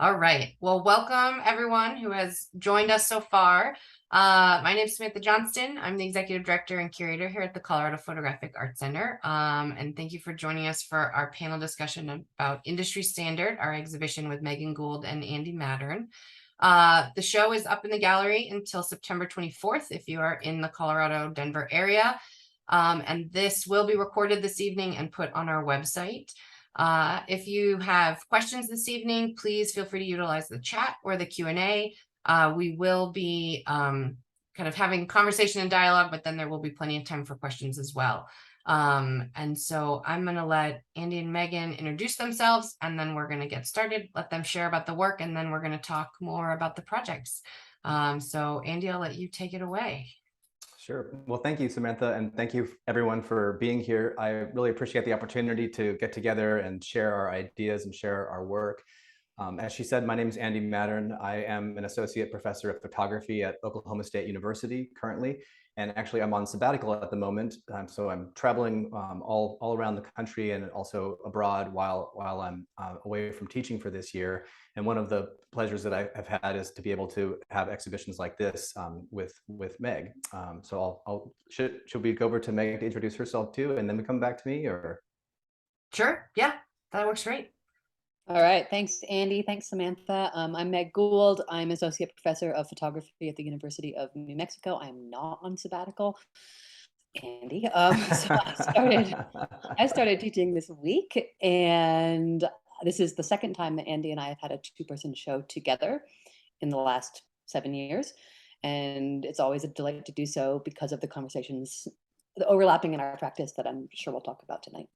All right. Well, welcome everyone who has joined us so far. My name is Samantha Johnston. I'm the Executive Director and Curator here at the Colorado Photographic Art Center. And thank you for joining us for our panel discussion about Industry Standard, our exhibition with Meggan Gould and Andy Mattern. The show is up in the gallery until September 24th if you are in the Colorado, Denver area. And this will be recorded this evening and put on our website. If you have questions this evening, please feel free to utilize the chat or the Q&A. We will be kind of having conversation and dialogue, but then there will be plenty of time for questions as well. And so I'm going to let Andy and Meggan introduce themselves, and then we're going to get started, let them share about the work, and then we're going to talk more about the projects. So Andy, I'll let you take it away. Sure. Well, thank you, Samantha, and thank you everyone for being here. I really appreciate the opportunity to get together and share our ideas and share our work. As she said, my name is Andy Mattern. I am an associate professor of photography at Oklahoma State University currently, and actually I'm on sabbatical at the moment. So I'm traveling all around the country and also abroad while I'm away from teaching for this year. And one of the pleasures that I've had is to be able to have exhibitions like this with Meg. So should we go over to Meg to introduce herself too, and then we come back to me, or? Sure. Yeah, that works great. All right. Thanks, Andy. Thanks, Samantha. I'm Meg Gould. I'm Associate Professor of Photography at the University of New Mexico. I'm not on sabbatical, Andy. So I started teaching this week, and this is the second time that Andy and I have had a two-person show together in the last 7 years. And it's always a delight to do so because of the conversations, the overlapping in our practice that I'm sure we'll talk about tonight.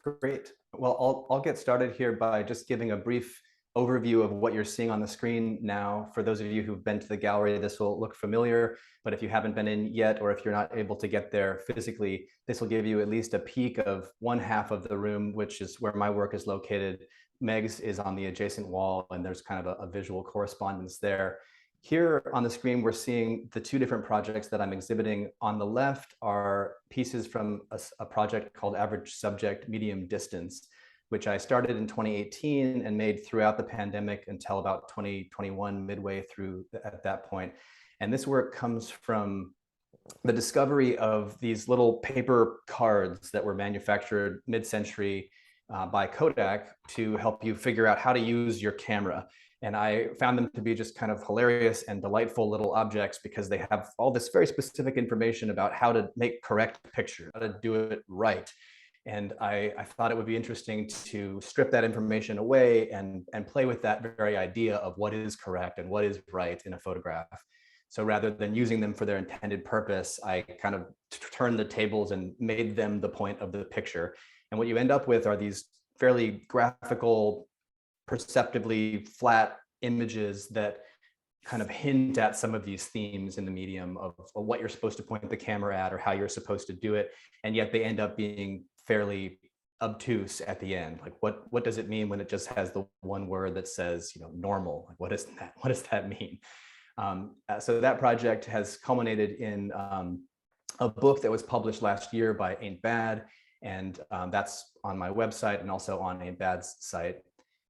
Great. Well, I'll get started here by just giving a brief overview of what you're seeing on the screen now. For those of you who've been to the gallery, this will look familiar, but if you haven't been in yet, or if you're not able to get there physically, this will give you at least a peek of one half of the room, which is where my work is located. Meg's is on the adjacent wall, and there's kind of a visual correspondence there. Here on the screen, we're seeing the two different projects that I'm exhibiting. On the left are pieces from a project called Average Subject Medium Distance, which I started in 2018 and made throughout the pandemic until about 2021, midway through at that point. And this work comes from the discovery of these little paper cards that were manufactured mid-century by Kodak to help you figure out how to use your camera. And I found them to be just kind of hilarious and delightful little objects because they have all this very specific information about how to make correct pictures, how to do it right. And I thought it would be interesting to strip that information away and play with that very idea of what is correct and what is right in a photograph. So rather than using them for their intended purpose, I kind of turned the tables and made them the point of the picture. And what you end up with are these fairly graphical, perceptively flat images that kind of hint at some of these themes in the medium of what you're supposed to point the camera at or how you're supposed to do it. And yet they end up being fairly obtuse at the end. Like what does it mean when it just has the one word that says, normal? Like what does that mean? So that project has culminated in a book that was published last year by Ain't Bad. And that's on my website and also on Ain't Bad's site.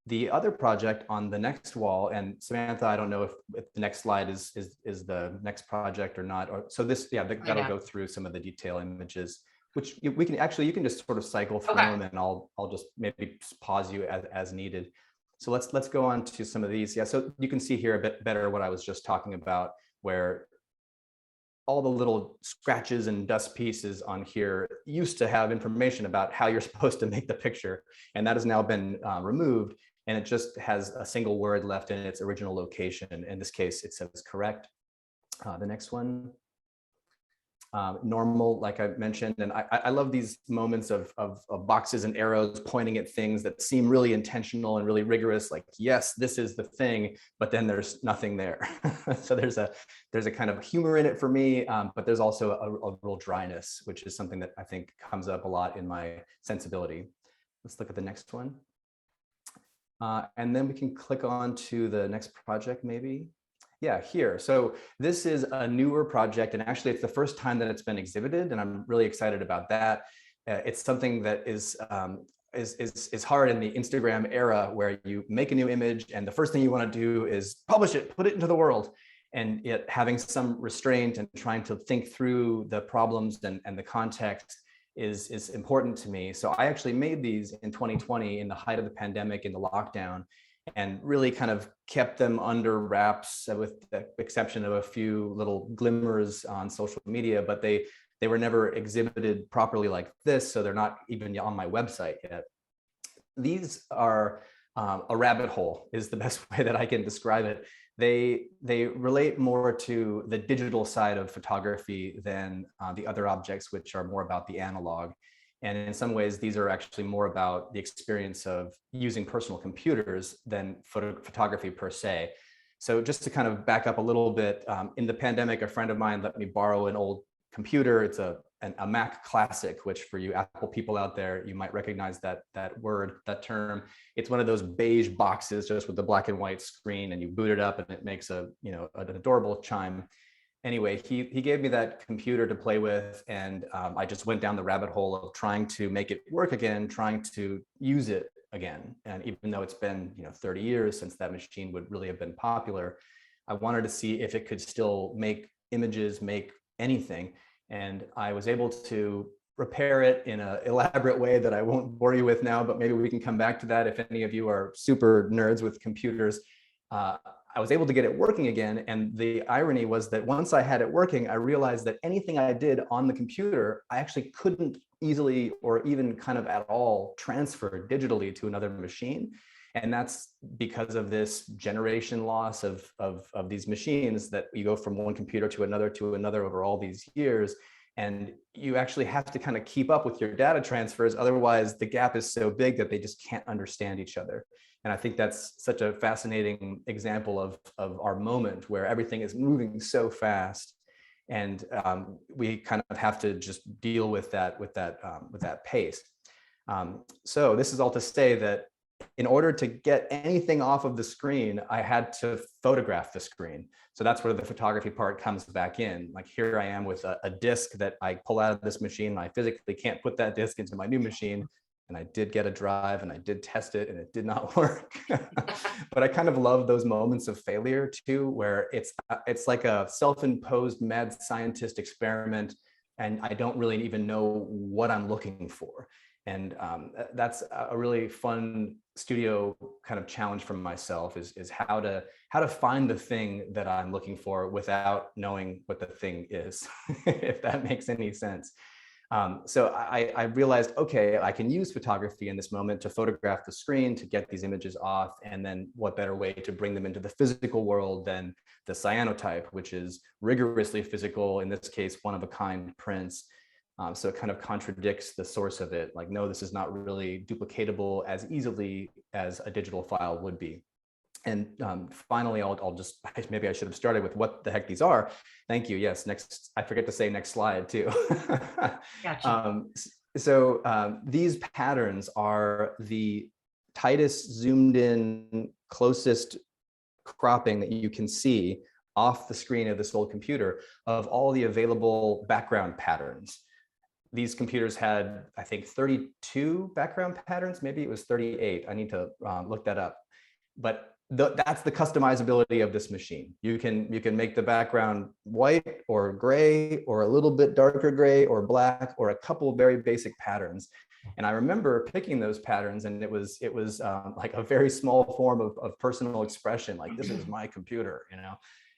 The other project on the next wall, and Samantha, I don't know if the next slide is the next project or not. Or so this, that'll go through some of the detail images, which you can just sort of cycle through them, and I'll just maybe pause you as needed. So let's go on to some of these. Yeah, so you can see here a bit better what I was just talking about, where all the little scratches and dust pieces on here used to have information about how you're supposed to make the picture, and that has now been removed. And it just has a single word left in its original location. In this case, it says correct. The next one, normal, like I mentioned. And I love these moments of boxes and arrows pointing at things that seem really intentional and really rigorous. Like, yes, this is the thing, but then there's nothing there. So there's a kind of humor in it for me, but there's also a real dryness, which is something that I think comes up a lot in my sensibility. Let's look at the next one. And then we can click on to the next project, maybe. Yeah, here. So this is a newer project, and actually it's the first time that it's been exhibited, and I'm really excited about that. It's something that is is hard in the Instagram era, where you make a new image and the first thing you want to do is publish it, put it into the world. And yet having some restraint and trying to think through the problems and the context is important to me. So I actually made these in 2020 in the height of the pandemic, in the lockdown, and really kind of kept them under wraps, with the exception of a few little glimmers on social media, but they were never exhibited properly like this, so they're not even on my website yet. These are a rabbit hole, is the best way that I can describe it. They relate more to the digital side of photography than the other objects, which are more about the analog. And in some ways, these are actually more about the experience of using personal computers than photography per se. So just to kind of back up a little bit, in the pandemic, a friend of mine let me borrow an old computer. It's a Mac Classic, which for you Apple people out there, you might recognize that that term. It's one of those beige boxes just with the black and white screen, and you boot it up and it makes an adorable chime. Anyway, he gave me that computer to play with, and I just went down the rabbit hole of trying to make it work again, trying to use it again. And even though it's been 30 years since that machine would really have been popular, I wanted to see if it could still make images, make anything. And I was able to repair it in an elaborate way that I won't bore you with now, but maybe we can come back to that if any of you are super nerds with computers. I was able to get it working again. And the irony was that once I had it working, I realized that anything I did on the computer, I actually couldn't easily or even kind of at all transfer digitally to another machine. And that's because of this generation loss of these machines, that you go from one computer to another over all these years. And you actually have to kind of keep up with your data transfers. Otherwise, the gap is so big that they just can't understand each other. And I think that's such a fascinating example of our moment, where everything is moving so fast. And we kind of have to just deal with that pace. So this is all to say that in order to get anything off of the screen, I had to photograph the screen. So that's where the photography part comes back in. Like, here I am with a disc that I pull out of this machine. I physically can't put that disc into my new machine. And I did get a drive and I did test it and it did not work. But I kind of love those moments of failure too, where it's like a self-imposed mad scientist experiment, and I don't really even know what I'm looking for. And that's a really fun studio kind of challenge for myself, is how to find the thing that I'm looking for without knowing what the thing is, if that makes any sense. So I realized, okay, I can use photography in this moment to photograph the screen, to get these images off, and then what better way to bring them into the physical world than the cyanotype, which is rigorously physical, in this case, one-of-a-kind prints. So it kind of contradicts the source of it. Like, no, this is not really duplicatable as easily as a digital file would be. And finally, I'll just, maybe I should have started with what the heck these are. Thank you. Yes, next, I forget to say next slide too. Gotcha. These patterns are the tightest zoomed in, closest cropping that you can see off the screen of this old computer of all the available background patterns. These computers had, I think, 32 background patterns. Maybe it was 38. I need to look that up. But that's the customizability of this machine. You can make the background white or gray or a little bit darker gray or black or a couple of very basic patterns. And I remember picking those patterns, and it was like a very small form of personal expression. Like, this is my computer,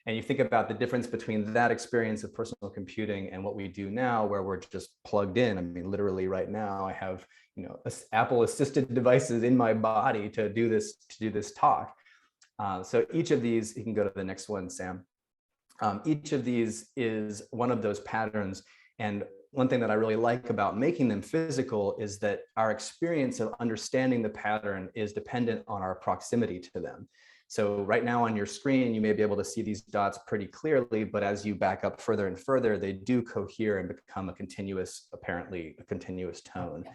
And you think about the difference between that experience of personal computing and what we do now, where we're just plugged in. I mean, literally right now, I have Apple assisted devices in my body to do this talk. So each of these, you can go to the next one, Sam. Each of these is one of those patterns. And one thing that I really like about making them physical is that our experience of understanding the pattern is dependent on our proximity to them. So right now on your screen, you may be able to see these dots pretty clearly, but as you back up further and further, they do cohere and become apparently a continuous tone.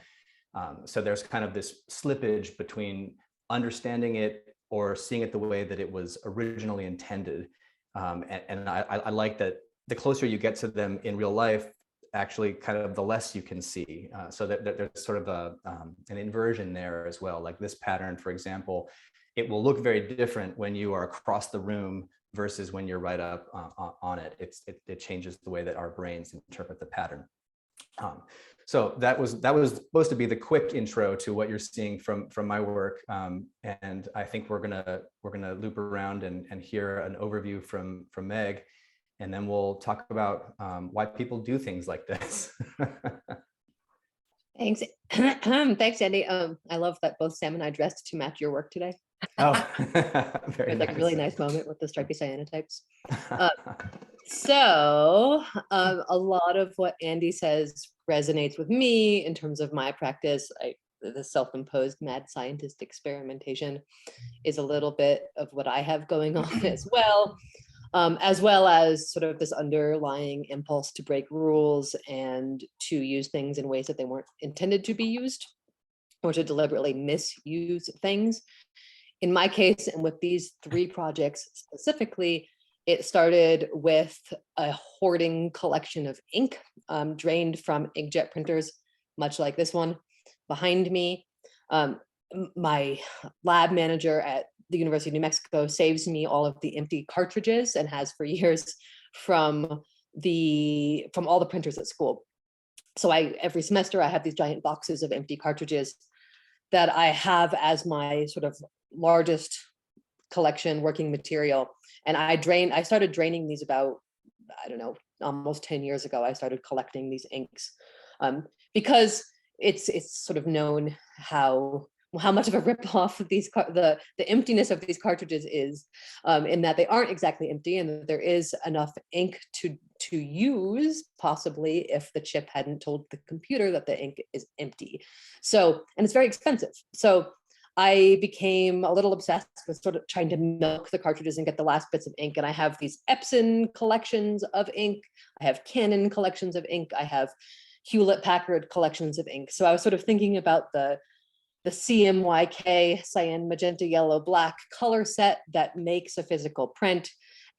So there's kind of this slippage between understanding it or seeing it the way that it was originally intended. And I like that the closer you get to them in real life, actually kind of the less you can see. So that there's sort of an inversion there as well. Like this pattern, for example, it will look very different when you are across the room versus when you're right up on it. It changes the way that our brains interpret the pattern. So that was supposed to be the quick intro to what you're seeing from my work, and I think we're gonna loop around and hear an overview from Meg, and then we'll talk about why people do things like this. Thanks. Thanks, Andy. I love that both Sam and I dressed to match your work today. Oh, It very was like nice. a really nice moment with the stripy cyanotypes. So a lot of what Andy says resonates with me in terms of my practice. The self-imposed mad scientist experimentation is a little bit of what I have going on as well as sort of this underlying impulse to break rules and to use things in ways that they weren't intended to be used, or to deliberately misuse things. In my case, and with these 3 projects specifically, it started with a hoarding collection of ink drained from inkjet printers, much like this one behind me. My lab manager at the University of New Mexico saves me all of the empty cartridges, and has for years, from all the printers at school. So every semester I have these giant boxes of empty cartridges that I have as my sort of largest collection working material. And I started draining these about, I don't know, almost 10 years ago. I started collecting these inks because it's sort of known how much of a ripoff of the emptiness of these cartridges is, in that they aren't exactly empty, and that there is enough ink to use, possibly, if the chip hadn't told the computer that the ink is empty. So, and it's very expensive. So I became a little obsessed with sort of trying to milk the cartridges and get the last bits of ink. And I have these Epson collections of ink. I have Canon collections of ink. I have Hewlett-Packard collections of ink. So I was sort of thinking about the CMYK, cyan, magenta, yellow, black color set that makes a physical print,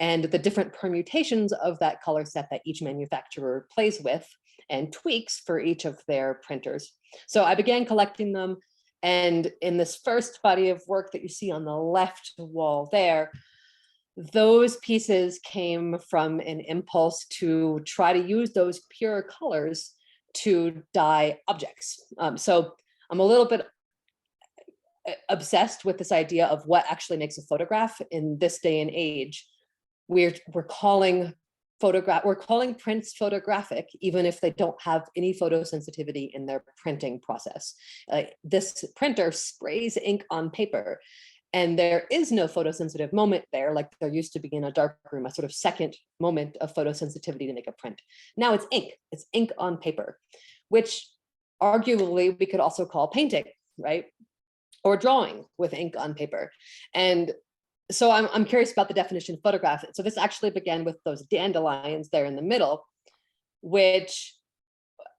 and the different permutations of that color set that each manufacturer plays with and tweaks for each of their printers. So I began collecting them. And in this first body of work that you see on the left wall there, those pieces came from an impulse to try to use those pure colors to dye objects. So I'm a little bit obsessed with this idea of what actually makes a photograph in this day and age. We're calling prints photographic, even if they don't have any photosensitivity in their printing process. This printer sprays ink on paper, and there is no photosensitive moment there, like there used to be in a dark room, a sort of second moment of photosensitivity to make a print. Now it's ink on paper, which arguably we could also call painting, right? Or drawing with ink on paper. And so I'm curious about the definition of photograph. So this actually began with those dandelions there in the middle, which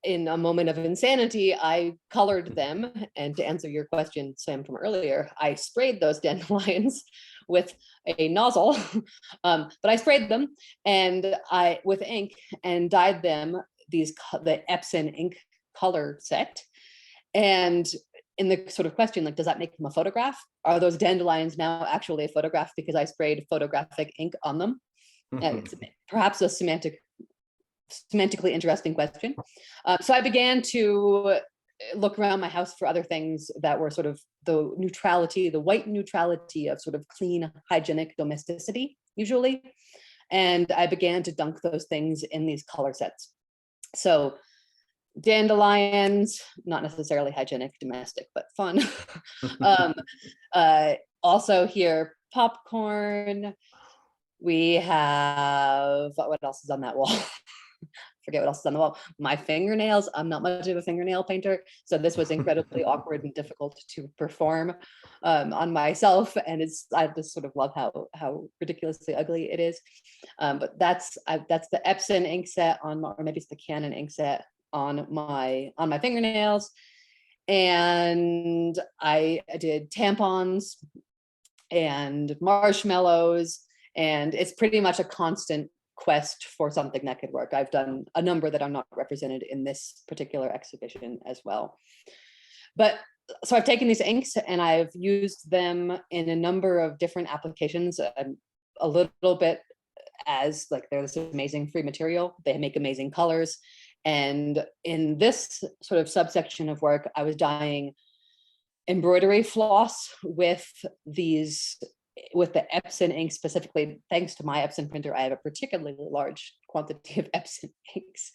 in a moment of insanity, I colored them. And to answer your question, Sam, from earlier, I sprayed those dandelions with a nozzle, but I sprayed them with ink and dyed them the Epson ink color set. And in the sort of question, like, does that make them a photograph? Are those dandelions now actually a photograph because I sprayed photographic ink on them? And it's perhaps a semantically interesting question. So I began to look around my house for other things that were sort of the white neutrality of sort of clean, hygienic domesticity, usually. And I began to dunk those things in these color sets. So dandelions, not necessarily hygienic, domestic, but fun. Also here, popcorn. We have, what else is on that wall? Forget what else is on the wall. My fingernails. I'm not much of a fingernail painter, so this was incredibly awkward and difficult to perform on myself. And I just sort of love how ridiculously ugly it is. But that's the Epson ink set or maybe it's the Canon ink set on my fingernails. And I did tampons and marshmallows, and it's pretty much a constant quest for something that could work. I've done a number that are not represented in this particular exhibition as well. But so I've taken these inks and I've used them in a number of different applications, a little bit as like they're this amazing free material. They make amazing colors. And in this sort of subsection of work, I was dyeing embroidery floss with the Epson ink specifically. Thanks to my Epson printer, I have a particularly large quantity of Epson inks.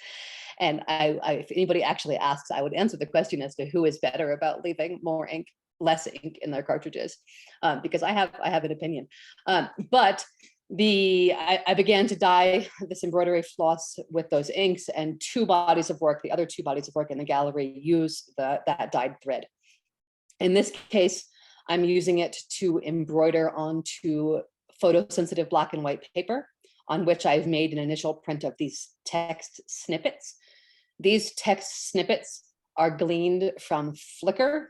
And if anybody actually asks, I would answer the question as to who is better about leaving more ink, less ink in their cartridges, because I have an opinion. But I began to dye this embroidery floss with those inks, and the other two bodies of work in the gallery use that dyed thread. In this case, I'm using it to embroider onto photosensitive black and white paper, on which I've made an initial print of these text snippets. These text snippets are gleaned from Flickr.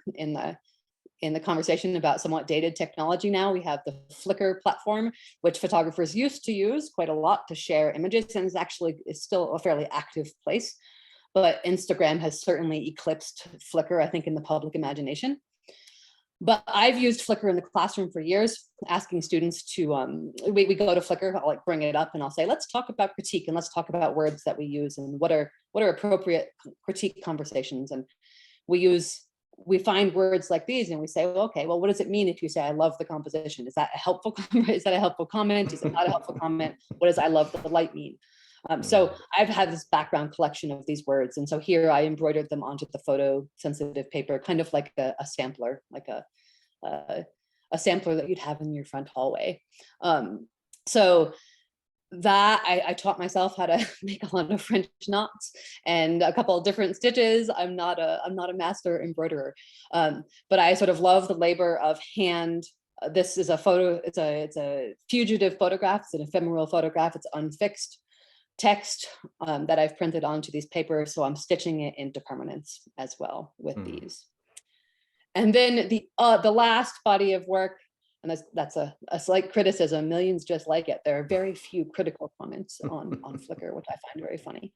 In the conversation about somewhat dated technology now, we have the Flickr platform, which photographers used to use quite a lot to share images, and is still a fairly active place. But Instagram has certainly eclipsed Flickr, I think, in the public imagination. But I've used Flickr in the classroom for years, asking students to, we go to Flickr, I'll like bring it up and I'll say, let's talk about critique and let's talk about words that we use and what are appropriate critique conversations. And we find words like these and we say, well, okay, well, what does it mean if you say, I love the composition? Is that a helpful comment? Is that a helpful comment? Is it not a helpful comment? What does I love the light mean? So I've had this background collection of these words. And so here I embroidered them onto the photosensitive paper, kind of like a sampler, like a sampler that you'd have in your front hallway. So that I taught myself how to make a lot of French knots and a couple of different stitches. I'm not a master embroiderer, but I sort of love the labor of hand. This is a photo. It's a fugitive photograph. It's an ephemeral photograph. It's unfixed text that I've printed onto these papers. So I'm stitching it into permanence as well with these. And then the last body of work, and that's a slight criticism, millions just like it. There are very few critical comments on Flickr, which I find very funny.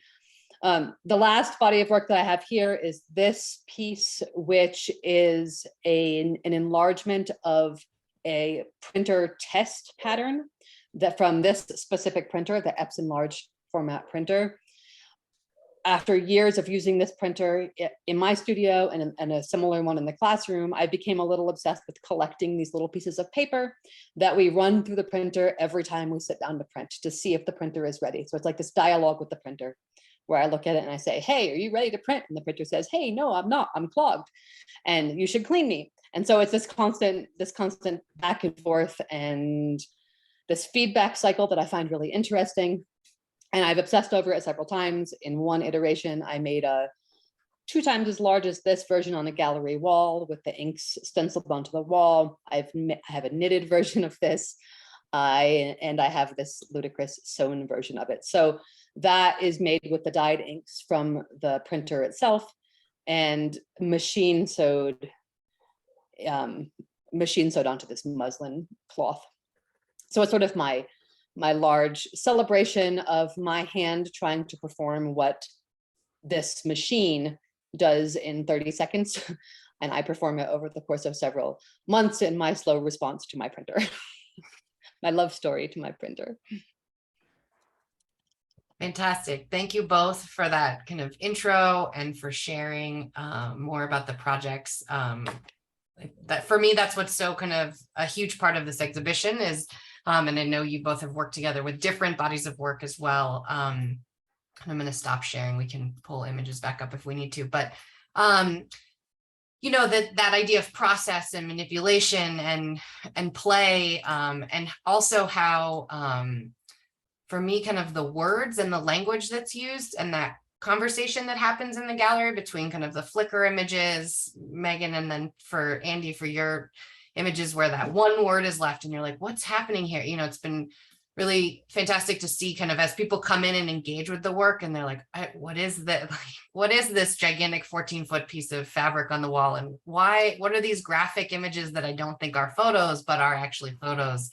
The last body of work that I have here is this piece, which is an enlargement of a printer test pattern that from this specific printer, the Epson large format printer. After years of using this printer in my studio and a similar one in the classroom, I became a little obsessed with collecting these little pieces of paper that we run through the printer every time we sit down to print to see if the printer is ready. So it's like this dialogue with the printer where I look at it and I say, hey, are you ready to print? And the printer says, hey, no, I'm not, I'm clogged and you should clean me. And so it's this constant back and forth and this feedback cycle that I find really interesting. And I've obsessed over it several times. In one iteration, I made a 2 times as large as this version on a gallery wall with the inks stenciled onto the wall. I have a knitted version of this, and I have this ludicrous sewn version of it. So that is made with the dyed inks from the printer itself and machine sewed onto this muslin cloth. So it's sort of my large celebration of my hand trying to perform what this machine does in 30 seconds. And I perform it over the course of several months in my slow response to my printer, my love story to my printer. Fantastic. Thank you both for that kind of intro and for sharing more about the projects. That for me, that's what's so kind of a huge part of this exhibition is, and I know you both have worked together with different bodies of work as well. I'm going to stop sharing. We can pull images back up if we need to, but you know, that idea of process and manipulation and play, and also how for me, kind of the words and the language that's used and that conversation that happens in the gallery between kind of the Flickr images, Megan, and then for Andy, for your images where that one word is left and you're like, what's happening here? You know, it's been really fantastic to see kind of as people come in and engage with the work and they're like, what is that? What is this gigantic 14-foot piece of fabric on the wall? And what are these graphic images that I don't think are photos, but are actually photos?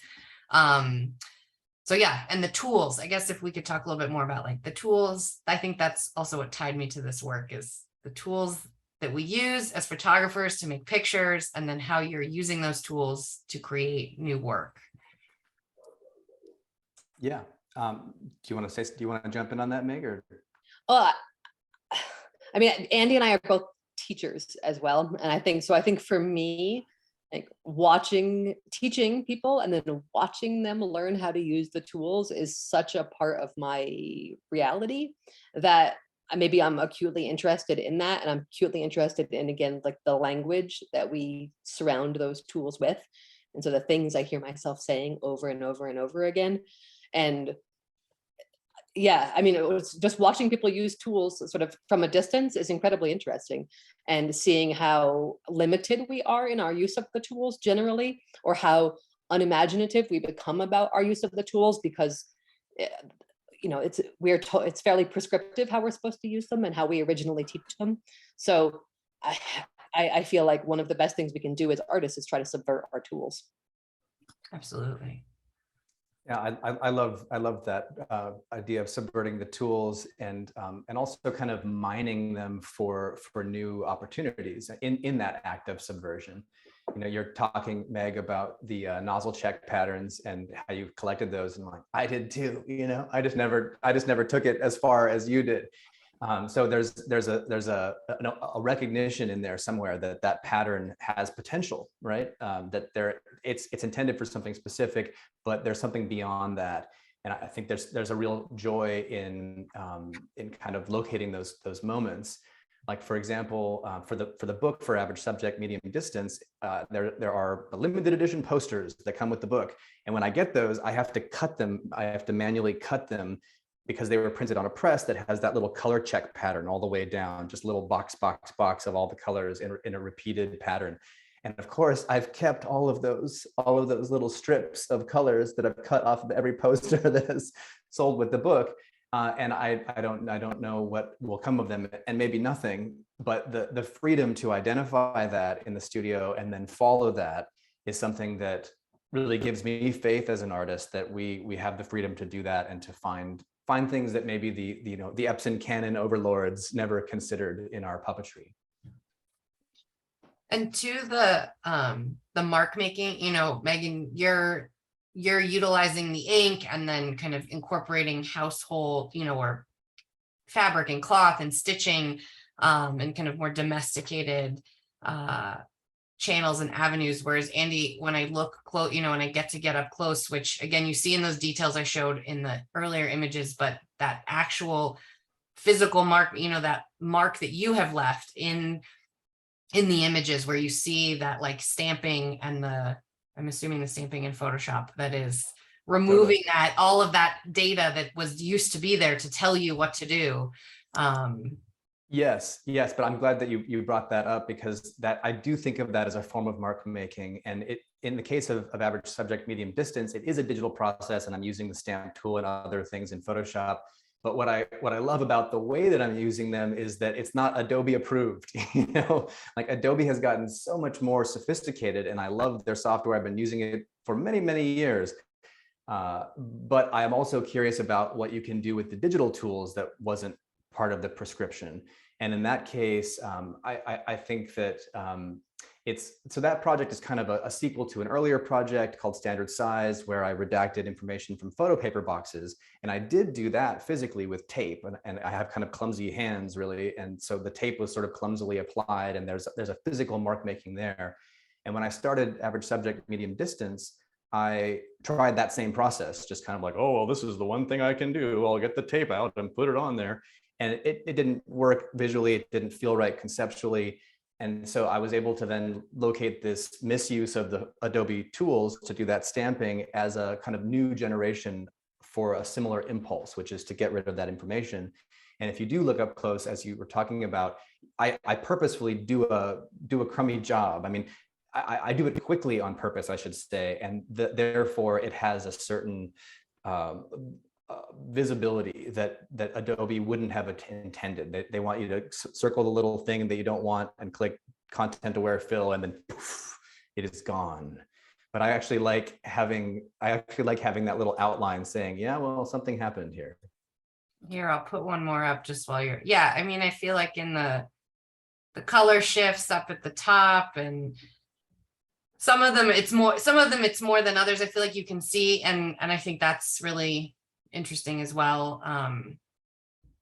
So yeah, and the tools, I guess if we could talk a little bit more about like the tools, I think that's also what tied me to this work is the tools that we use as photographers to make pictures, and then how you're using those tools to create new work. Yeah. Do you want to jump in on that, Meg? Or? Well, I mean, Andy and I are both teachers as well. And I think for me, like teaching people and then watching them learn how to use the tools is such a part of my reality that maybe I'm acutely interested in that. And I'm acutely interested in, again, like the language that we surround those tools with. And so the things I hear myself saying over and over and over again. And yeah, I mean, it was just watching people use tools sort of from a distance is incredibly interesting, and seeing how limited we are in our use of the tools generally, or how unimaginative we become about our use of the tools because it's fairly prescriptive how we're supposed to use them and how we originally teach them. So I feel like one of the best things we can do as artists is try to subvert our tools. Absolutely. Yeah, I love that idea of subverting the tools and also kind of mining them for new opportunities in that act of subversion. You know, you're talking, Meg, about the nozzle check patterns and how you collected those, and like I did too. You know, I just never took it as far as you did. So there's a recognition in there somewhere that pattern has potential, right? That it's intended for something specific, but there's something beyond that. And I think there's a real joy in kind of locating those moments. Like, for example, for the book for Average Subject, Medium Distance, there are limited edition posters that come with the book. And when I get those, I have to cut them. I have to manually cut them because they were printed on a press that has that little color check pattern all the way down, just little box of all the colors in a repeated pattern. And of course, I've kept all of those little strips of colors that I've cut off of every poster that is sold with the book. And I don't know what will come of them, and maybe nothing, but the freedom to identify that in the studio and then follow that is something that really gives me faith as an artist that we have the freedom to do that and to find things that maybe the Epson canon overlords never considered in our puppetry. And to the mark making, you know, Megan, you're utilizing the ink and then kind of incorporating household, you know, or fabric and cloth and stitching, and kind of more domesticated channels and avenues. Whereas Andy, when I look close, you know, when I get up close, which again, you see in those details I showed in the earlier images, but that actual physical mark, you know, that mark that you have left in the images where you see that like stamping and I'm assuming the stamping in Photoshop that is removing that, all of that data that was used to be there to tell you what to do. Yes, but I'm glad that you brought that up, because that I do think of that as a form of mark making. And it, in the case of Average Subject, Medium Distance, it is a digital process, and I'm using the stamp tool and other things in Photoshop. But what I love about the way that I'm using them is that it's not Adobe approved. You know, like Adobe has gotten so much more sophisticated, and I love their software. I've been using it for many, many years. But I'm also curious about what you can do with the digital tools that wasn't part of the prescription. And in that case, I think that so that project is kind of a sequel to an earlier project called Standard Size, where I redacted information from photo paper boxes. And I did do that physically with tape, and I have kind of clumsy hands, really. And so the tape was sort of clumsily applied, and there's a physical mark making there. And when I started Average Subject, Medium Distance, I tried that same process, just kind of like, oh, well, this is the one thing I can do. I'll get the tape out and put it on there. And it didn't work visually. It didn't feel right conceptually. And so I was able to then locate this misuse of the Adobe tools to do that stamping as a kind of new generation for a similar impulse, which is to get rid of that information. And if you do look up close, as you were talking about, I purposefully do a crummy job. I mean, I do it quickly on purpose, I should say, and therefore it has a certain visibility that Adobe wouldn't have intended. They want you to circle the little thing that you don't want and click content aware fill, and then poof, it is gone. but I actually like having that little outline saying, yeah, well, something happened here. Here, I'll put one more up just while you're, yeah, I mean, I feel like in the color shifts up at the top, and some of them it's more than others. I feel like you can see, and I think that's really interesting as well.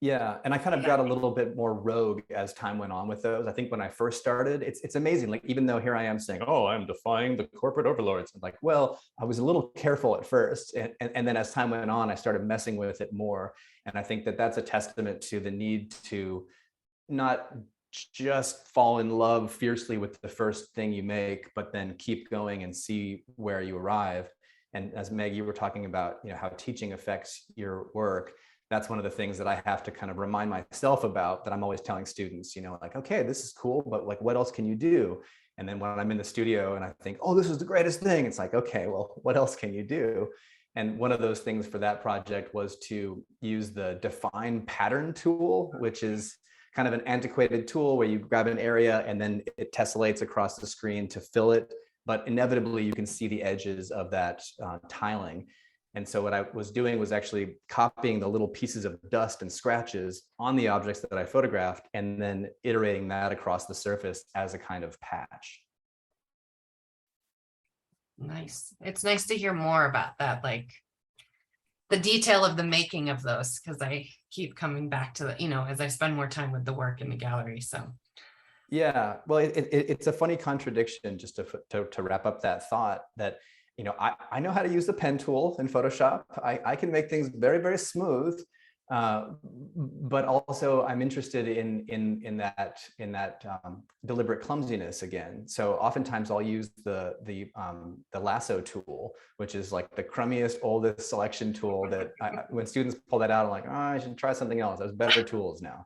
Yeah, and I kind of got a little bit more rogue as time went on with those. I think when I first started, it's amazing. Like, even though here I am saying, oh, I'm defying the corporate overlords. I'm like, well, I was a little careful at first. And then as time went on, I started messing with it more. And I think that that's a testament to the need to not just fall in love fiercely with the first thing you make, but then keep going and see where you arrive. And as Meg, you were talking about, how teaching affects your work. That's one of the things that I have to kind of remind myself about, that I'm always telling students, like, okay, this is cool, but like, what else can you do? And then when I'm in the studio and I think, oh, this is the greatest thing, it's like, okay, well, what else can you do? And one of those things for that project was to use the define pattern tool, which is kind of an antiquated tool where you grab an area and then it tessellates across the screen to fill it. But inevitably, you can see the edges of that tiling. And so what I was doing was actually copying the little pieces of dust and scratches on the objects that I photographed, and then iterating that across the surface as a kind of patch. Nice. It's nice to hear more about that, like the detail of the making of those, because I keep coming back to the, as I spend more time with the work in the gallery. So yeah, well, it's a funny contradiction, just to wrap up that thought, that I know how to use the pen tool in Photoshop. I can make things very, very smooth, but also I'm interested in that deliberate clumsiness again. So oftentimes I'll use the lasso tool, which is like the crummiest, oldest selection tool that when students pull that out, I'm like, oh, I should try something else. There's better tools now.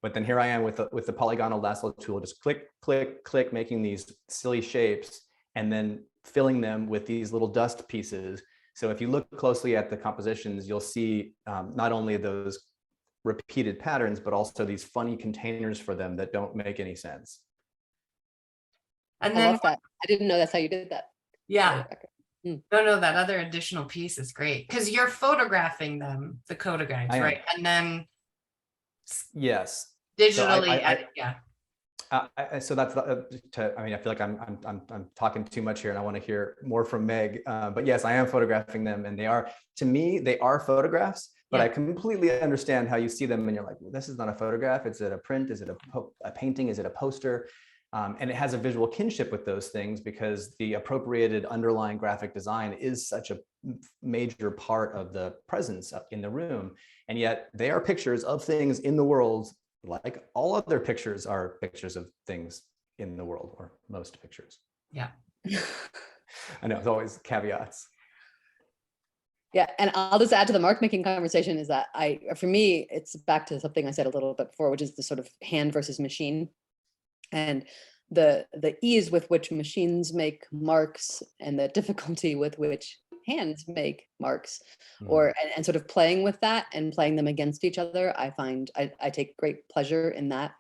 But then here I am with the polygonal lasso tool, just click, click, click, making these silly shapes, and then filling them with these little dust pieces. So if you look closely at the compositions, you'll see not only those repeated patterns, but also these funny containers for them that don't make any sense. and I then love that. I didn't know that's how you did that. yeah, no, that other additional piece is great, because you're photographing them, the coda right? And then yes, digitally, yeah. So that's I mean, I feel like I'm talking too much here, and I want to hear more from Meg. But yes, I am photographing them, and to me, they are photographs. But yeah. I completely understand how you see them, and you're like, well, this is not a photograph. Is it a print? Is it a painting? Is it a poster? And it has a visual kinship with those things, because the appropriated underlying graphic design is such a major part of the presence in the room. And yet they are pictures of things in the world, like all other pictures are pictures of things in the world, or most pictures. Yeah. I know, it's always caveats. Yeah, and I'll just add to the mark making conversation is that for me, it's back to something I said a little bit before, which is the sort of hand versus machine, and the ease with which machines make marks and the difficulty with which hands make marks, and sort of playing with that and playing them against each other. I find I take great pleasure in that,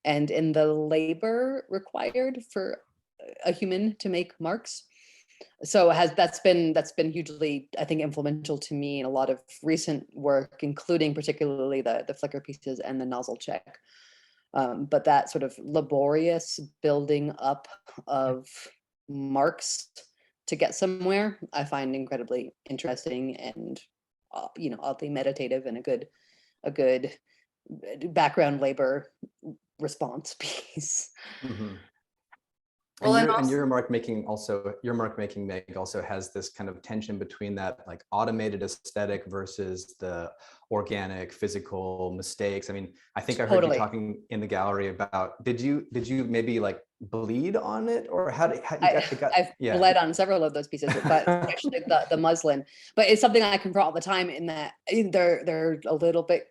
and in the labor required for a human to make marks. So that's been hugely, I think, influential to me in a lot of recent work, including particularly the flicker pieces and the nozzle check. But that sort of laborious building up of marks to get somewhere, I find incredibly interesting and, oddly meditative, and a good background labor response piece. Mm-hmm. Well, and your mark making, Meg, also has this kind of tension between that like automated aesthetic versus the organic physical mistakes. I mean, I think I heard you talking in the gallery about, did you maybe like bleed on it, or I've bled on several of those pieces, but actually the muslin, but it's something I confront all the time, in that they're a little bit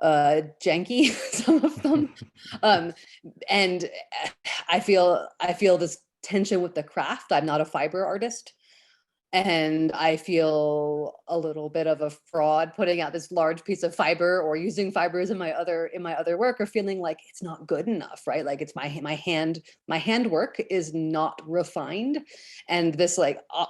janky, some of them, and I feel this tension with the craft. I'm not a fiber artist, And I feel a little bit of a fraud putting out this large piece of fiber or using fibers in my other work, or feeling like it's not good enough, right? Like it's my handwork is not refined, and this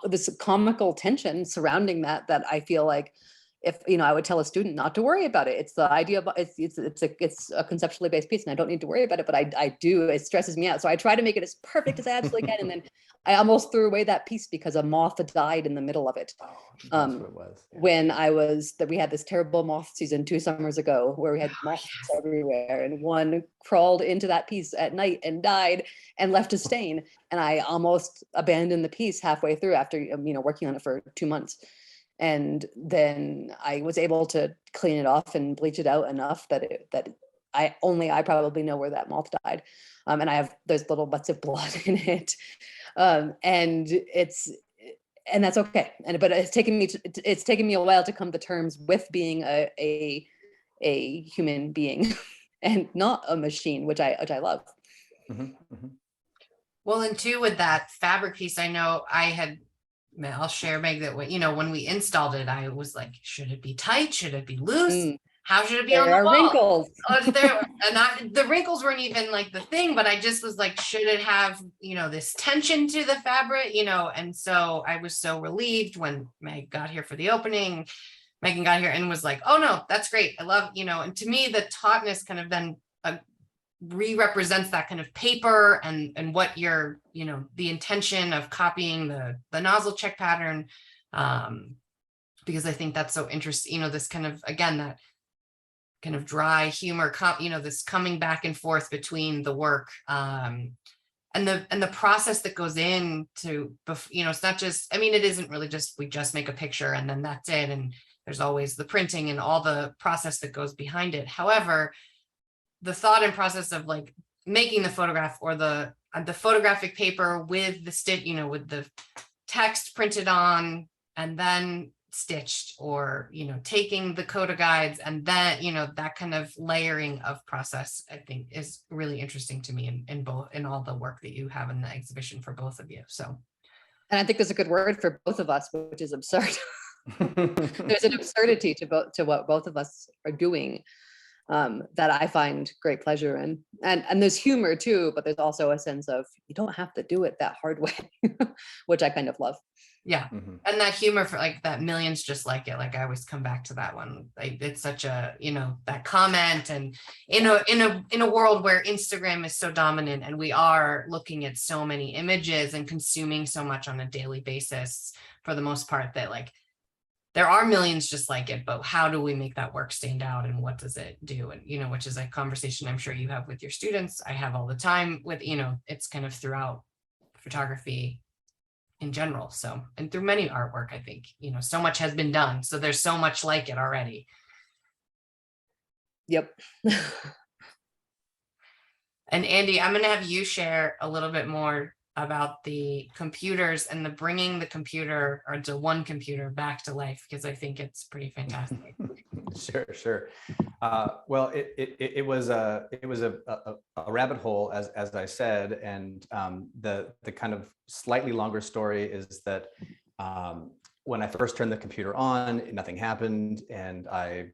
this comical tension surrounding that I feel like, if I would tell a student not to worry about it. It's the idea of it's a conceptually based piece, and I don't need to worry about it, but I do. It stresses me out, so I try to make it as perfect as I absolutely can, and then I almost threw away that piece because a moth died in the middle of it. Oh, that's what it was. Yeah. When we had this terrible moth season 2 summers ago, where we had moths everywhere, and one crawled into that piece at night and died and left a stain. And I almost abandoned the piece halfway through after working on it for 2 months. And then I was able to clean it off and bleach it out enough that I probably know where that moth died. And there's little bits of blood in it. And that's okay. But it's taken me a while to come to terms with being a human being and not a machine, which I love. Mm-hmm, mm-hmm. Well, and too, with that fabric piece, I know I'll share, Meg, that when we installed it, I was like, should it be tight? Should it be loose? How should it be on the wall? Wrinkles. The wrinkles weren't even like the thing, but I just was like, should it have, this tension to the fabric, and so I was so relieved when Meg got here for the opening. Meggan got here and was like, oh no, that's great. I love, and to me, the tautness kind of then represents that kind of paper and what your, the intention of copying the nozzle check pattern. Because I think that's so interesting, this kind of, again, that kind of dry humor, this coming back and forth between the work and the process that goes into, it's not just, it isn't really just, we just make a picture and then that's it. And there's always the printing and all the process that goes behind it. However, the thought and process of like making the photograph or the photographic paper with the stitch, with the text printed on and then stitched, or taking the coda guides and then that kind of layering of process, I think is really interesting to me in all the work that you have in the exhibition for both of you. So, and I think there's a good word for both of us, which is absurd. There's an absurdity to what both of us are doing that I find great pleasure in, and there's humor too, but there's also a sense of you don't have to do it that hard way, which I kind of love. Yeah. Mm-hmm. And that humor for like that Millions Just Like It, like I always come back to that one. Like it's such a, that comment, and in a world where Instagram is so dominant and we are looking at so many images and consuming so much on a daily basis for the most part, that like there are millions just like it, but how do we make that work stand out, and what does it do? And, which is a conversation I'm sure you have with your students. I have all the time with, it's kind of throughout photography in general. So, and through many artwork, I think, so much has been done. So there's so much like it already. Yep. And Andy, I'm going to have you share a little bit more about the computers and the bringing the computer, or to one computer, back to life, because I think it's pretty fantastic. Sure. Well, it was a rabbit hole, as I said, and the kind of slightly longer story is that when I first turned the computer on, nothing happened, and I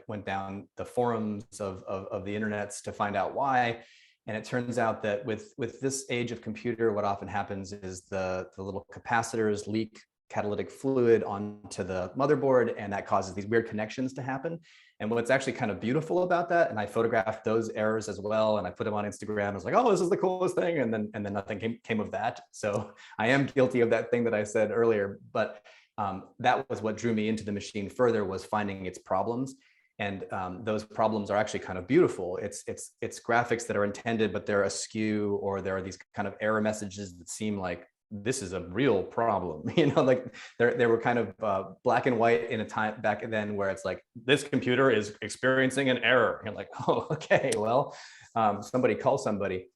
went down the forums of the internets to find out why. And it turns out that with this age of computer, what often happens is the little capacitors leak catalytic fluid onto the motherboard, and that causes these weird connections to happen. And what's actually kind of beautiful about that, and I photographed those errors as well, and I put them on Instagram. I was like, oh, this is the coolest thing, and then nothing came of that. So I am guilty of that thing that I said earlier, but that was what drew me into the machine further, was finding its problems. And those problems are actually kind of beautiful. It's graphics that are intended, but they're askew, or there are these kind of error messages that seem like this is a real problem. Like they were kind of black and white in a time back then where it's like, this computer is experiencing an error. And you're like, oh, okay, well, somebody call somebody.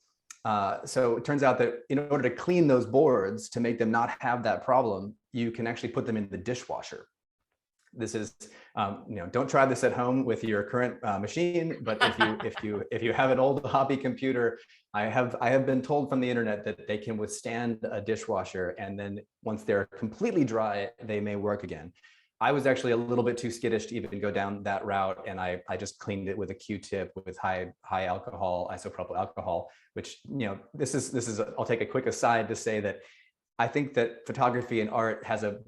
So it turns out that in order to clean those boards, to make them not have that problem, you can actually put them in the dishwasher. This is, don't try this at home with your current machine, but if you have an old hobby computer, I have been told from the internet that they can withstand a dishwasher, and then once they're completely dry, they may work again. I was actually a little bit too skittish to even go down that route, and I just cleaned it with a Q-tip with high alcohol, isopropyl alcohol. Which, you know, this is I'll take a quick aside to say that I think that photography and art has a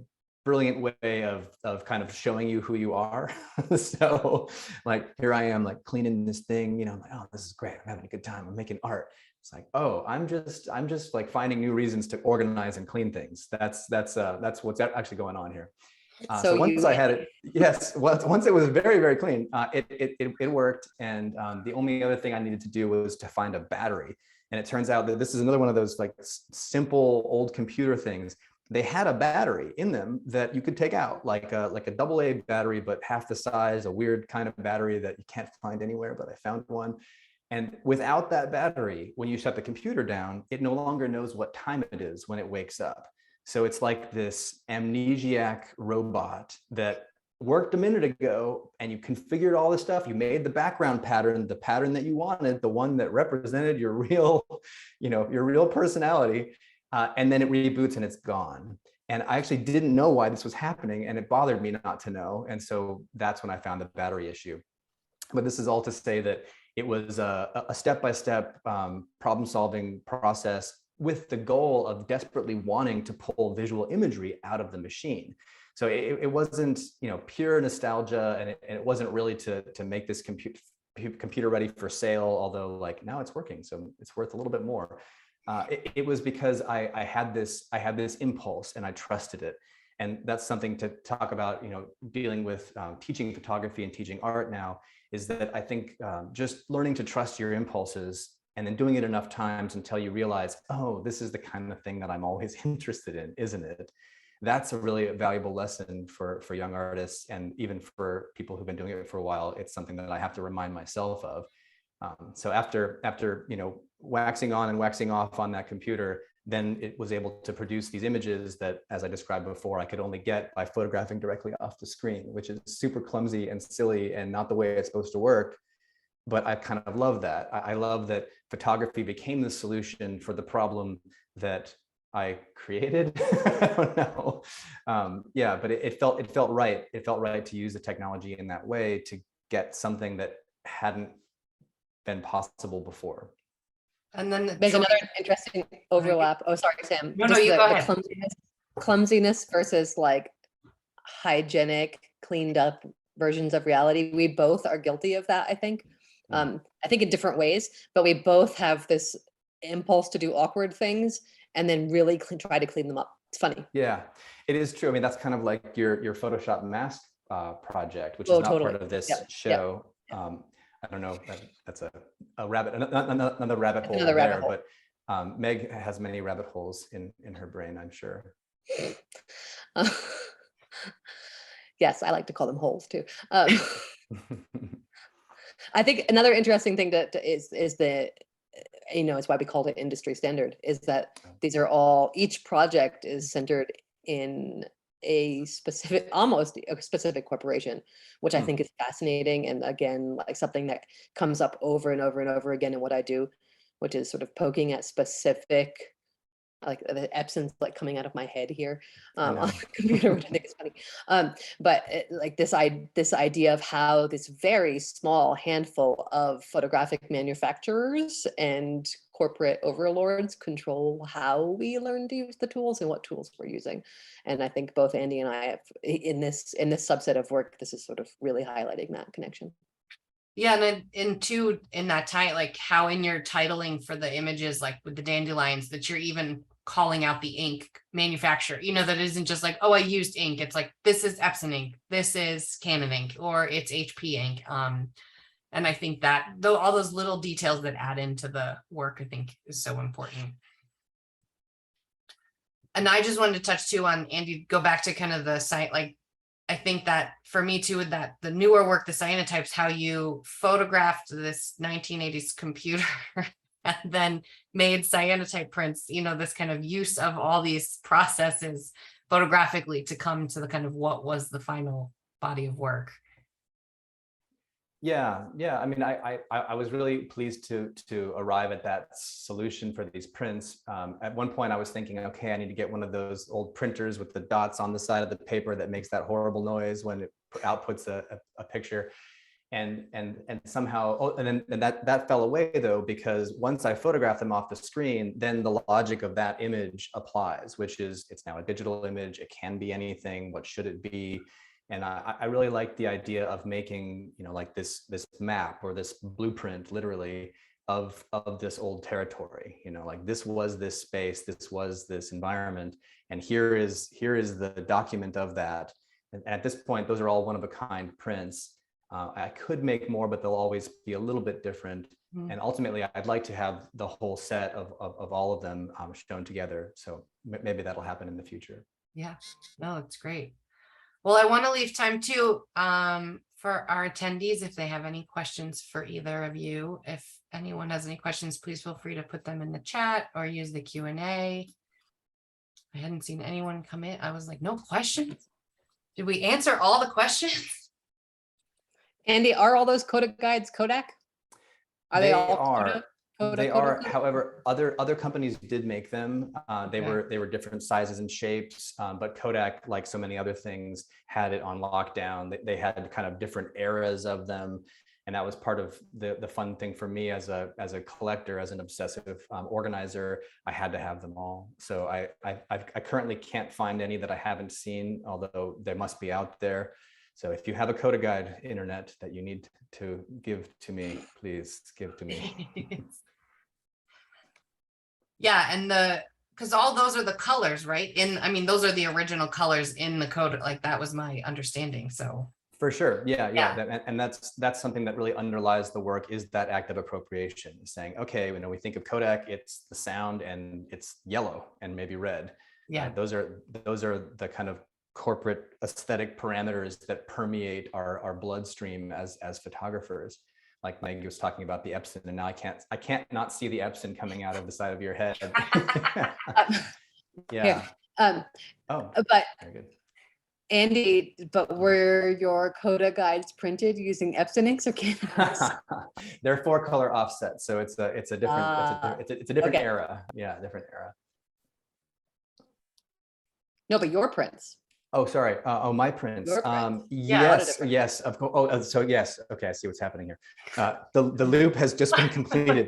brilliant way of kind of showing you who you are. So like, here I am, like cleaning this thing, you know, I'm like, oh, this is great, I'm having a good time, I'm making art. It's like, oh, I'm just like finding new reasons to organize and clean things. That's what's actually going on here. So once I had it, yes, once it was very, very clean, it worked. And the only other thing I needed to do was to find a battery. And it turns out that this is another one of those like simple old computer things. They had a battery in them that you could take out, like a AA battery, but half the size, a weird kind of battery that you can't find anywhere, but I found one. And without that battery, when you shut the computer down, it no longer knows what time it is when it wakes up. So it's like this amnesiac robot that worked a minute ago, and you configured all this stuff. You made the background pattern, the pattern that you wanted, the one that represented your real, you know, your real personality. And then it reboots and it's gone. And I actually didn't know why this was happening, and it bothered me not to know. And so that's when I found the battery issue. But this is all to say that it was a step-by-step problem-solving process with the goal of desperately wanting to pull visual imagery out of the machine. So it wasn't, you know, pure nostalgia, and it wasn't really to make this computer ready for sale, although like now it's working, so it's worth a little bit more. It was because I had this impulse and I trusted it. And that's something to talk about, you know, dealing with teaching photography and teaching art now, is that I think just learning to trust your impulses and then doing it enough times until you realize, oh, this is the kind of thing that I'm always interested in, isn't it? That's a really valuable lesson for young artists, and even for people who've been doing it for a while. It's something that I have to remind myself of. So after you know, waxing on and waxing off on that computer, then it was able to produce these images that, as I described before, I could only get by photographing directly off the screen, which is super clumsy and silly and not the way it's supposed to work. But I kind of love that. I love that photography became the solution for the problem that I created. I don't know. Yeah, but it felt right. It felt right to use the technology in that way to get something that hadn't been possible before. And then There's another interesting overlap. Oh, sorry, Sam. No, you go ahead. Clumsiness versus like hygienic, cleaned up versions of reality. We both are guilty of that, I think. I think in different ways, but we both have this impulse to do awkward things and then really try to clean them up. It's funny. Yeah, it is true. I mean, that's kind of like your Photoshop mask project, which is not totally part of this Yep. show. Yep. I don't know. That's a rabbit, another rabbit hole Another rabbit hole. But Meg has many rabbit holes in her brain, I'm sure. Yes, I like to call them holes too. I think another interesting thing is the, you know, it's why we called it industry standard, is that these are all, each project is centered in a specific, almost a specific corporation, which I think is fascinating. And again, like something that comes up over and over and over again in what I do, which is sort of poking at specific, like the Epson's like coming out of my head here on the computer, which I think is funny. But like this idea of how this very small handful of photographic manufacturers and corporate overlords control how we learn to use the tools and what tools we're using. And I think both Andy and I have, in this subset of work, this is sort of really highlighting that connection. Yeah, and then in that like how in your titling for the images, like with the dandelions, that you're even calling out the ink manufacturer, you know, that isn't just like, oh, I used ink. It's like, this is Epson ink, this is Canon ink, or it's HP ink. And I think that all those little details that add into the work, I think, is so important. And I just wanted to touch too on, Andy, go back to kind of the site, like, I think that for me too, with that, the newer work, the cyanotypes, how you photographed this 1980s computer and then made cyanotype prints, you know, this kind of use of all these processes photographically to come to the kind of what was the final body of work. Yeah, yeah. I mean, I was really pleased to arrive at that solution for these prints. At one point, I was thinking, okay, I need to get one of those old printers with the dots on the side of the paper that makes that horrible noise when it outputs a picture. And somehow, oh, and then that fell away though, because once I photograph them off the screen, then the logic of that image applies, which is it's now a digital image. It can be anything. What should it be? And I really like the idea of making, like this map or this blueprint, literally, of this old territory. Like this was this space, this was this environment, and here is the document of that. And at this point, those are all one of a kind prints. I could make more, but they'll always be a little bit different. Mhm. And ultimately, I'd like to have the whole set of all of them shown together. So maybe that'll happen in the future. Yeah, no, it's great. Well, I want to leave time too for our attendees if they have any questions for either of you. If anyone has any questions, please feel free to put them in the chat or use the Q&A. I hadn't seen anyone come in. I was like, no questions. Did we answer all the questions? Andy, are all those Coda guides Kodak? Are they all Coda? They are. However, other companies did make them. They were different sizes and shapes, but Kodak, like so many other things, had it on lockdown. They had kind of different eras of them, and that was part of the fun thing for me as a collector, as an obsessive organizer. I had to have them all. So I currently can't find any that I haven't seen, although they must be out there. So if you have a Coda guide, internet, that you need to give to me, please give to me. Yeah, and because all those are the colors, right? I mean, those are the original colors in the code. Like that was my understanding. So for sure, yeah. Yeah. And that's something that really underlies the work, is that act of appropriation, saying, okay, we think of Kodak, it's the sound and it's yellow and maybe red. Yeah. Those are the kind of corporate aesthetic parameters that permeate our bloodstream as photographers. Like Meg was talking about the Epson, and now I can't not see the Epson coming out of the side of your head. Yeah. But very good. Andy, but were your Coda guides printed using Epson inks or Canon? They're 4-color offset, so it's a different it's a different okay. era. Yeah, different era. No, but your prints. Oh, sorry. My prints. Your prints. Yes, of course. Oh, so yes. Okay, I see what's happening here. The loop has just been completed.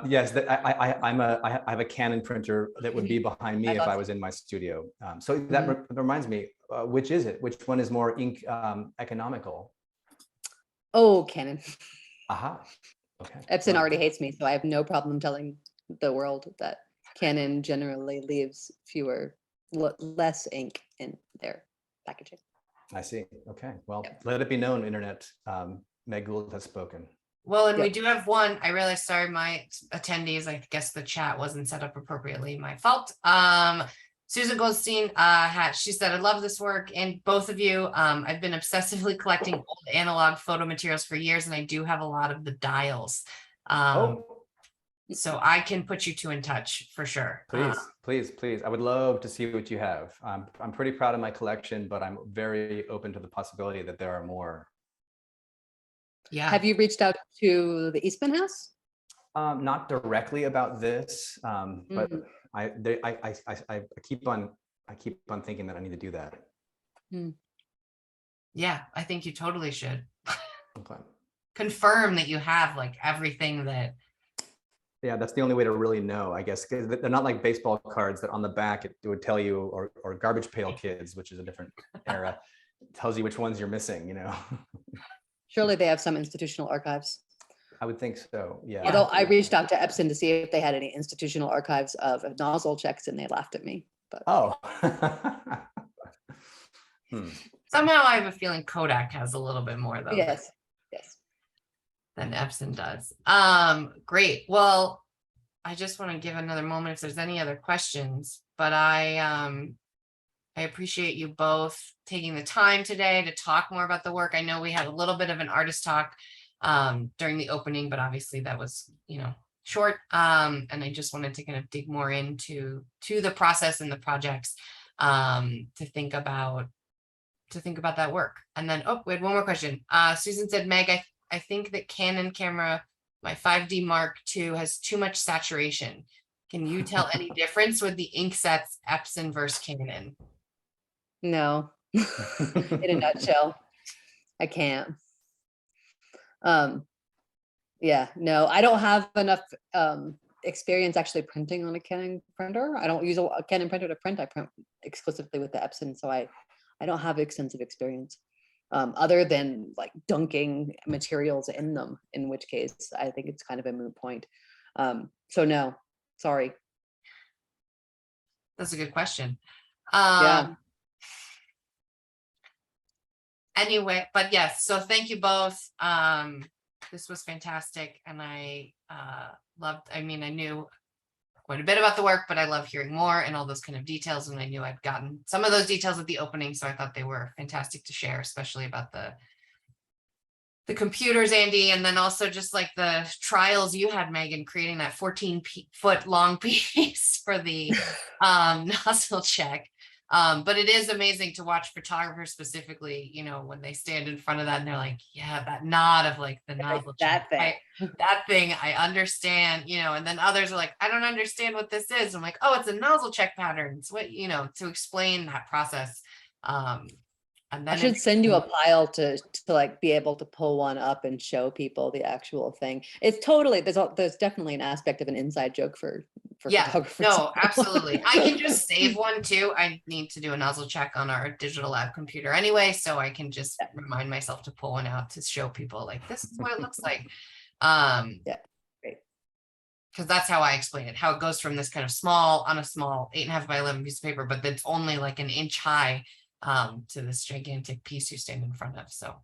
Yes, I have a Canon printer that would be behind me if I was in my studio. So that reminds me, which is it? Which one is more ink economical? Oh, Canon. Aha. Okay. Epson already hates me, so I have no problem telling the world that Canon generally leaves less ink in their packaging. I see. Okay. Well, let it be known, internet. Meg Gould has spoken. Well, and we do have one. I really sorry, my attendees. I guess the chat wasn't set up appropriately. My fault. Susan Goldstein she said, I love this work, and both of you. I've been obsessively collecting old analog photo materials for years, and I do have a lot of the dials. So I can put you two in touch for sure. Please. I would love to see what you have. I'm pretty proud of my collection, but I'm very open to the possibility that there are more. Yeah. Have you reached out to the Eastman House? Not directly about this, but I keep on thinking that I need to do that. Yeah, I think you totally should. Okay. Confirm that you have like everything that. Yeah, that's the only way to really know, I guess, because they're not like baseball cards that on the back it would tell you, or Garbage Pail Kids, which is a different era, tells you which ones you're missing, Surely they have some institutional archives. I would think so, yeah. Although I reached out to Epson to see if they had any institutional archives of nozzle checks, and they laughed at me. But oh. Somehow I have a feeling Kodak has a little bit more though. Yes. Than Epson does. Great. Well, I just want to give another moment if there's any other questions, but I appreciate you both taking the time today to talk more about the work. I know we had a little bit of an artist talk during the opening, but obviously that was, short. And I just wanted to kind of dig more into the process and the projects to think about that work. And then, we had one more question. Susan said, Meg, I think that Canon camera, my 5D Mark II, has too much saturation. Can you tell any difference with the ink sets Epson versus Canon? No, in a nutshell, I can't. Yeah, no, I don't have enough experience actually printing on a Canon printer. I don't use a Canon printer to print. I print exclusively with the Epson, so I don't have extensive experience other than like dunking materials in them, in which case I think it's kind of a moot point. So no, sorry. That's a good question. Yeah. Anyway, but yes, so thank you both. This was fantastic, and I loved, I mean, I knew quite a bit about the work, but I love hearing more and all those kind of details, and I knew I'd gotten some of those details at the opening, so I thought they were fantastic to share, especially about the computers, Andy, and then also just like the trials you had, Megan, creating that 14-foot long piece for the nozzle check. But it is amazing to watch photographers specifically, you know, when they stand in front of that and they're like, yeah, that nod of like the nozzle check. That thing, I understand, you know, and then others are like, I don't understand what this is. I'm like, oh, it's a nozzle check pattern. It's what, you know, to explain that process. And then I should send you a pile to like be able to pull one up and show people the actual thing. It's totally, there's definitely an aspect of an inside joke for yeah, photographers. no, absolutely. I can just save one too. I need to do a nozzle check on our digital lab computer anyway, so I can just remind myself to pull one out to show people like, this is what it looks like. Yeah, great. Because that's how I explain it, how it goes from this kind of small, on a small 8.5 by 11 piece of paper, but that's only like an inch high to this gigantic piece you stand in front of. So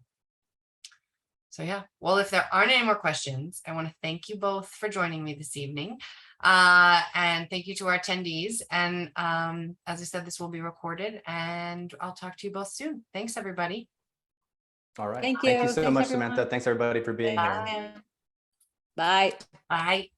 yeah, well, if there aren't any more questions, I want to thank you both for joining me this evening. And thank you to our attendees. And as I said, this will be recorded, and I'll talk to you both soon. Thanks, everybody. All right. Thank you. Thank you so Thanks, much, everyone. Samantha. Thanks everybody for being here. Bye. Bye.